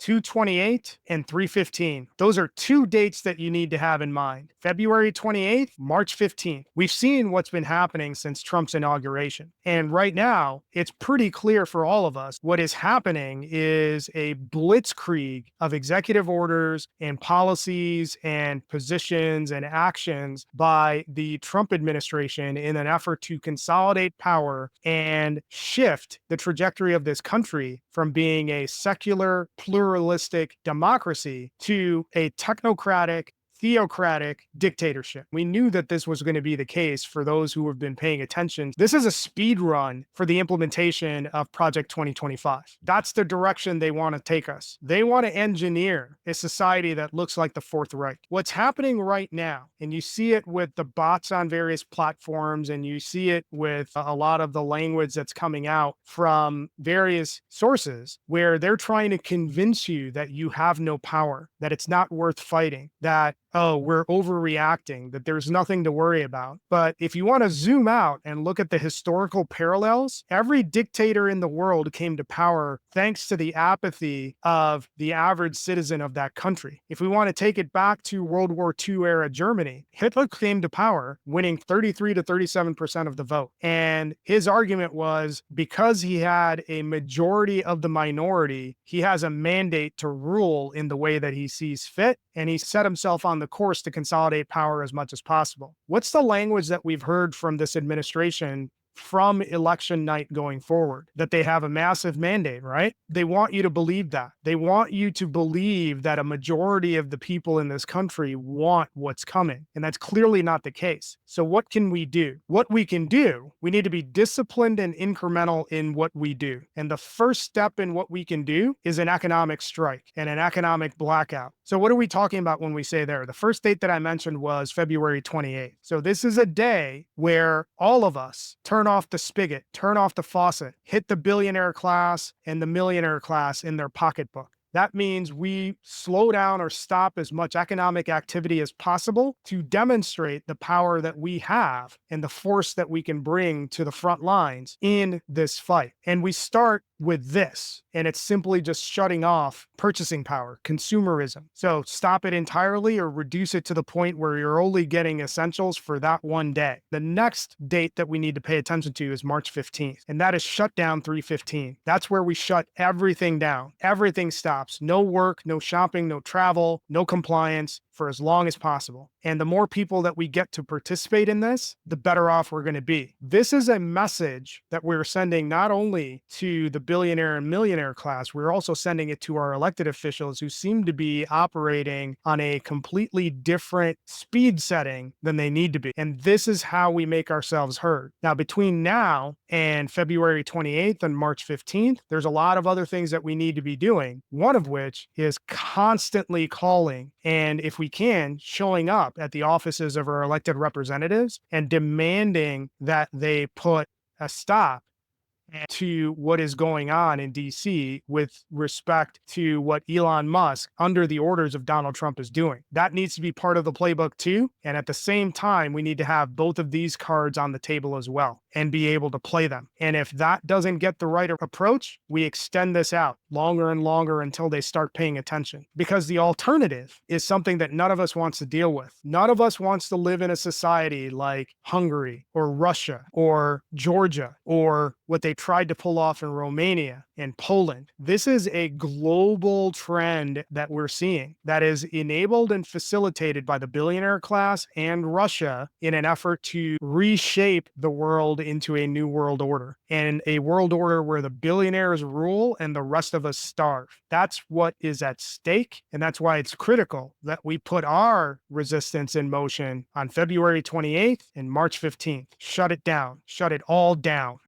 2/28 and 3/15. Those are two dates that you need to have in mind. February 28th, March 15th. We've seen what's been happening since Trump's inauguration. And right now, it's pretty clear for all of us what is happening is a blitzkrieg of executive orders and policies and positions and actions by the Trump administration in an effort to consolidate power and shift the trajectory of this country from being a secular, pluralistic democracy to a technocratic, theocratic dictatorship. We knew that this was going to be the case for those who have been paying attention. This is a speed run for the implementation of Project 2025. That's the direction they want to take us. They want to engineer a society that looks like the Fourth Reich. What's happening right now, and you see it with the bots on various platforms, and you see it with a lot of the language that's coming out from various sources, where they're trying to convince you that you have no power, that it's not worth fighting, that oh, we're overreacting, that there's nothing to worry about. But if you want to zoom out and look at the historical parallels, every dictator in the world came to power thanks to the apathy of the average citizen of that country. If we want to take it back to World War II era Germany, Hitler came to power winning 33 to 37% of the vote. And his argument was because he had a majority of the minority, he has a mandate to rule in the way that he sees fit. And he set himself on the course to consolidate power as much as possible. What's the language that we've heard from this administration from election night going forward? That they have a massive mandate, right? They want you to believe that. They want you to believe that a majority of the people in this country want what's coming. And that's clearly not the case. So what can we do? What we can do, we need to be disciplined and incremental in what we do. And the first step in what we can do is an economic strike and an economic blackout. So what are we talking about when we say there? The first date that I mentioned was February 28th. So this is a day where all of us turn off the spigot, turn off the faucet, hit the billionaire class and the millionaire class in their pocketbook. That means we slow down or stop as much economic activity as possible to demonstrate the power that we have and the force that we can bring to the front lines in this fight. And we start with this, and it's simply just shutting off purchasing power, consumerism. So stop it entirely or reduce it to the point where you're only getting essentials for that one day. The next date that we need to pay attention to is March 15th, and that is Shutdown 3/15. That's where we shut everything down. Everything stops. No work, no shopping, no travel, no compliance for as long as possible. And the more people that we get to participate in this, the better off we're going to be. This is a message that we're sending not only to the billionaire and millionaire class, we're also sending it to our elected officials who seem to be operating on a completely different speed setting than they need to be. And this is how we make ourselves heard. Now, between now and February 28th and March 15th, there's a lot of other things that we need to be doing, one of which is constantly calling, and if we can, showing up at the offices of our elected representatives and demanding that they put a stop to what is going on in DC with respect to what Elon Musk, under the orders of Donald Trump, is doing. That needs to be part of the playbook too. And at the same time, we need to have both of these cards on the table as well and be able to play them. And if that doesn't get the right approach, we extend this out longer and longer until they start paying attention. Because the alternative is something that none of us wants to deal with. None of us wants to live in a society like Hungary or Russia or Georgia or what they tried to pull off in Romania and Poland. This is a global trend that we're seeing that is enabled and facilitated by the billionaire class and Russia in an effort to reshape the world into a new world order, and a world order where the billionaires rule and the rest of us starve. That's what is at stake, and that's why it's critical that we put our resistance in motion on February 28th and March 15th. Shut it down. Shut it all down.